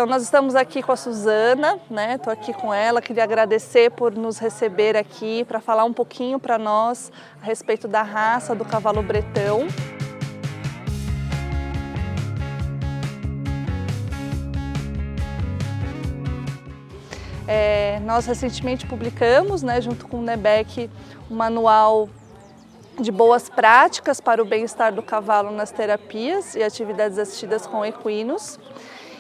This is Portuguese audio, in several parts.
Então nós estamos aqui com a Suzana, né? Estou aqui com ela, queria agradecer por nos receber aqui para falar um pouquinho para nós a respeito da raça do cavalo bretão. Nós recentemente publicamos, né, junto com o NEBEC, um manual de boas práticas para o bem-estar do cavalo nas terapias e atividades assistidas com equinos.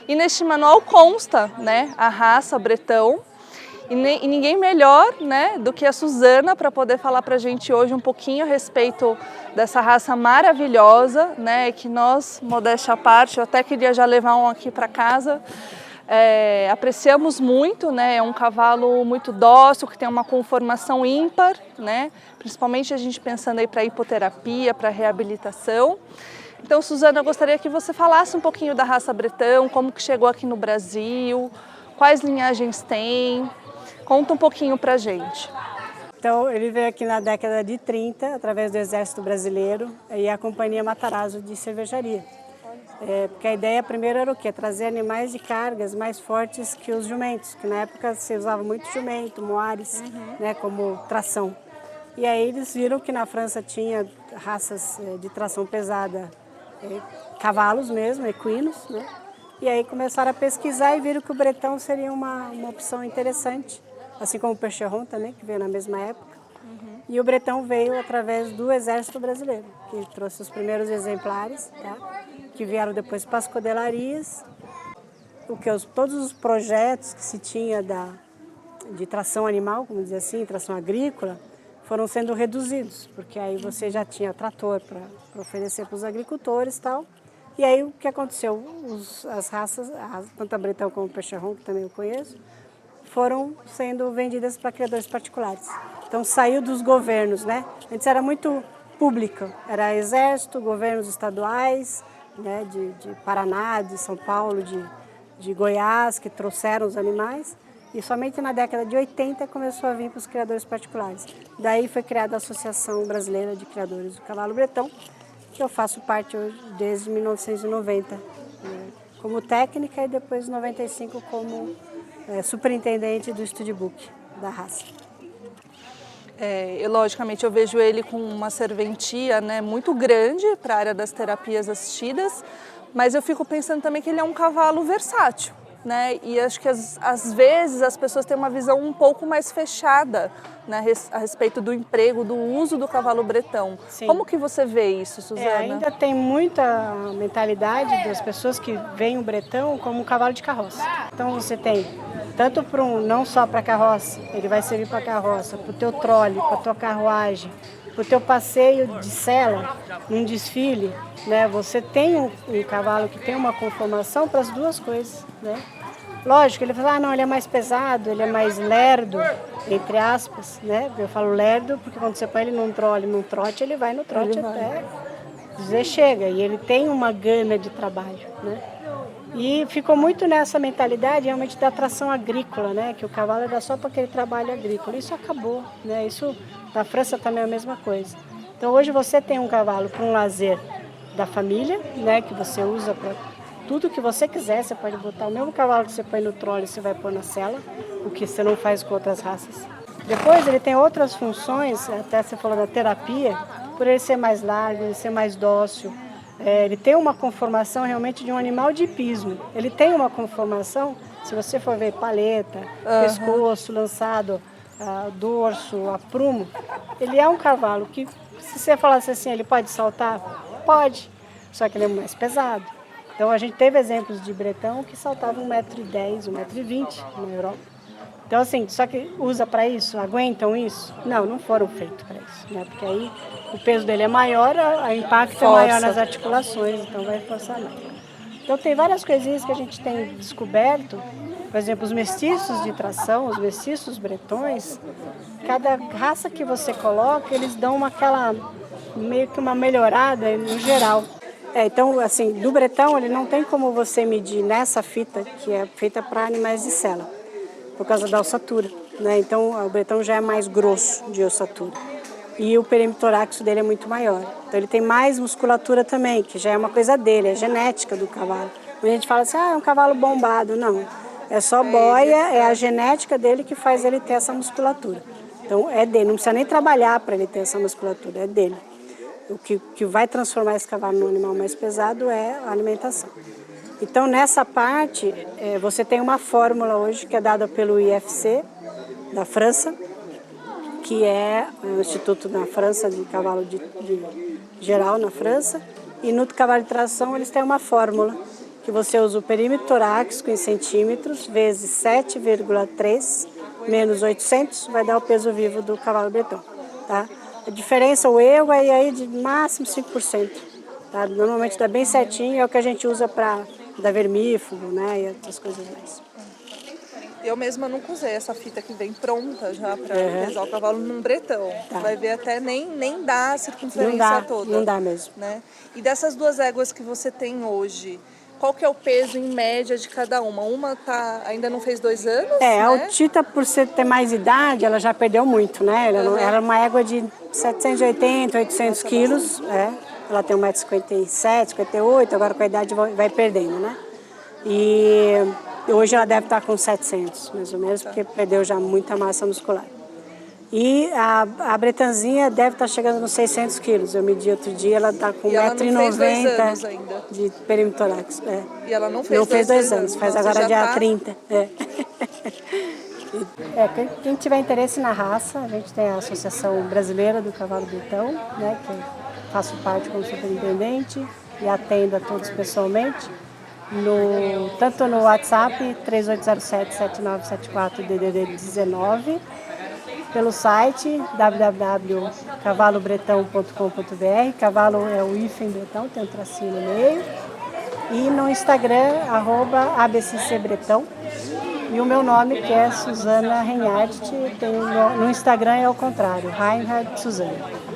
E neste manual consta, né, a raça bretão e ninguém melhor, né, do que a Suzana para poder falar para a gente hoje um pouquinho a respeito dessa raça maravilhosa, né, que nós, modéstia à parte, eu até queria já levar um aqui para casa. Apreciamos muito, né? É um cavalo muito dócil, que tem uma conformação ímpar, né? Principalmente a gente pensando aí para hipoterapia, para reabilitação. Então, Suzana, eu gostaria que você falasse um pouquinho da raça bretão, como que chegou aqui no Brasil, quais linhagens tem, conta um pouquinho para a gente. Então, ele veio aqui na década de 30, através do Exército Brasileiro e a Companhia Matarazzo de cervejaria. Porque a ideia primeiro era o quê? Trazer animais de cargas mais fortes que os jumentos, que na época se usava muito jumento, moares, né, como tração. E aí eles viram que na França tinha raças de tração pesada, cavalos mesmo, equinos, né? E aí começaram a pesquisar e viram que o bretão seria uma opção interessante, assim como o percheron também, que veio na mesma época. E o bretão veio através do Exército Brasileiro, que trouxe os primeiros exemplares, tá? Que vieram depois para as codelarias, todos os projetos que se tinha de tração animal, como dizer assim, tração agrícola, foram sendo reduzidos, porque aí você já tinha trator para oferecer para os agricultores e tal. E aí o que aconteceu? As raças, tanto a bretão como o percheron, que também eu conheço, foram sendo vendidas para criadores particulares. Então saiu dos governos, né? Antes era muito público, era exército, governos estaduais, né, de Paraná, de São Paulo, de Goiás, que trouxeram os animais. E somente na década de 80 começou a vir para os criadores particulares. Daí foi criada a Associação Brasileira de Criadores do Cavalo Bretão, que eu faço parte hoje desde 1990, como técnica e depois em 95 como superintendente do studbook da raça. Logicamente eu vejo ele com uma serventia, né, muito grande para a área das terapias assistidas, mas eu fico pensando também que ele é um cavalo versátil, né? E acho que às vezes as pessoas têm uma visão um pouco mais fechada, né, a respeito do emprego, do uso do cavalo bretão. Sim. Como que você vê isso, Suzana? Ainda tem muita mentalidade das pessoas que veem o bretão como um cavalo de carroça. Então você tem tanto não só para carroça, ele vai servir para carroça, para o teu trole, para a tua carruagem, para o teu passeio de sela, num desfile, né? Você tem um cavalo que tem uma conformação para as duas coisas, né? Lógico, ele fala, não, ele é mais pesado, ele é mais lerdo, entre aspas, né? Eu falo lerdo porque quando você põe ele num trole, num trote, ele vai no trote até dizer chega. E ele tem uma gana de trabalho, né? E ficou muito nessa mentalidade realmente da tração agrícola, né? Que o cavalo era só para aquele trabalho agrícola. Isso acabou, né? Isso na França também é a mesma coisa. Então hoje você tem um cavalo para um lazer da família, né? Que você usa para tudo que você quiser. Você pode botar o mesmo cavalo que você põe no trole, você vai pôr na sela, o que você não faz com outras raças. Depois ele tem outras funções, até você falou da terapia, por ele ser mais largo, ele ser mais dócil. Ele tem uma conformação realmente de um animal de hipismo. Ele tem uma conformação, se você for ver paleta, pescoço, lançado, dorso, aprumo, ele é um cavalo que, se você falasse assim, ele pode saltar? Pode, só que ele é mais pesado. Então a gente teve exemplos de bretão que saltavam 1,10 m, 1,20 m na Europa. Então assim, só que usa para isso? Aguentam isso? Não, não foram feitos para isso, né? Porque aí o peso dele é maior, o impacto é maior nas articulações, então vai forçar mais. Então tem várias coisinhas que a gente tem descoberto, por exemplo, os mestiços de tração, os mestiços bretões, cada raça que você coloca, eles dão meio que uma melhorada no geral. Então, assim, do bretão, ele não tem como você medir nessa fita, que é feita para animais de sela, por causa da ossatura, né? Então, o bretão já é mais grosso de ossatura. E o perímetro torácico dele é muito maior. Então, ele tem mais musculatura também, que já é uma coisa dele, é genética do cavalo. A gente fala assim, é um cavalo bombado. Não, é só boia, é a genética dele que faz ele ter essa musculatura. Então é dele, não precisa nem trabalhar para ele ter essa musculatura, é dele. O que vai transformar esse cavalo num animal mais pesado é a alimentação. Então nessa parte, você tem uma fórmula hoje que é dada pelo IFC da França, que é o Instituto da França de Cavalo de Geral na França, e no cavalo de tração eles têm uma fórmula que você usa o perímetro torácico em centímetros vezes 7,3 menos 800 vai dar o peso vivo do cavalo bretão, tá? A diferença, o erro é aí de máximo 5%, tá? Normalmente dá bem certinho, é o que a gente usa para dar vermífugo, né, e outras coisas mais. Eu mesma nunca usei essa fita que vem pronta já para pesar o cavalo num bretão. Tá. Vai ver até nem dá a circunferência toda. Não dá mesmo. Né? E dessas duas éguas que você tem hoje, qual que é o peso em média de cada uma? Uma ainda não fez 2 anos, né? A Otita, por ter mais idade, ela já perdeu muito, né? Ela era uma égua de 780, 800 quilos. Ela tem 1,57m, 58, agora com a idade vai perdendo, né? E hoje ela deve estar com 700, mais ou menos, porque perdeu já muita massa muscular. E a bretanzinha deve estar chegando nos 600 quilos. Eu medi outro dia, ela está com 1,90m de perímetro torácico. E ela não fez 2 anos, faz agora dia 30. Quem tiver interesse na raça, a gente tem a Associação Brasileira do Cavalo Bretão, né, que eu faço parte como superintendente e atendo a todos pessoalmente. Tanto no WhatsApp 3807-7974 DDD 19, pelo site www.cavalobretão.com.br, cavalo é o hífen Bretão, tem um tracinho no meio, e no Instagram, @abccbretão, e o meu nome que é Suzana Reinhardt, no Instagram é ao contrário, Reinhardt Suzana.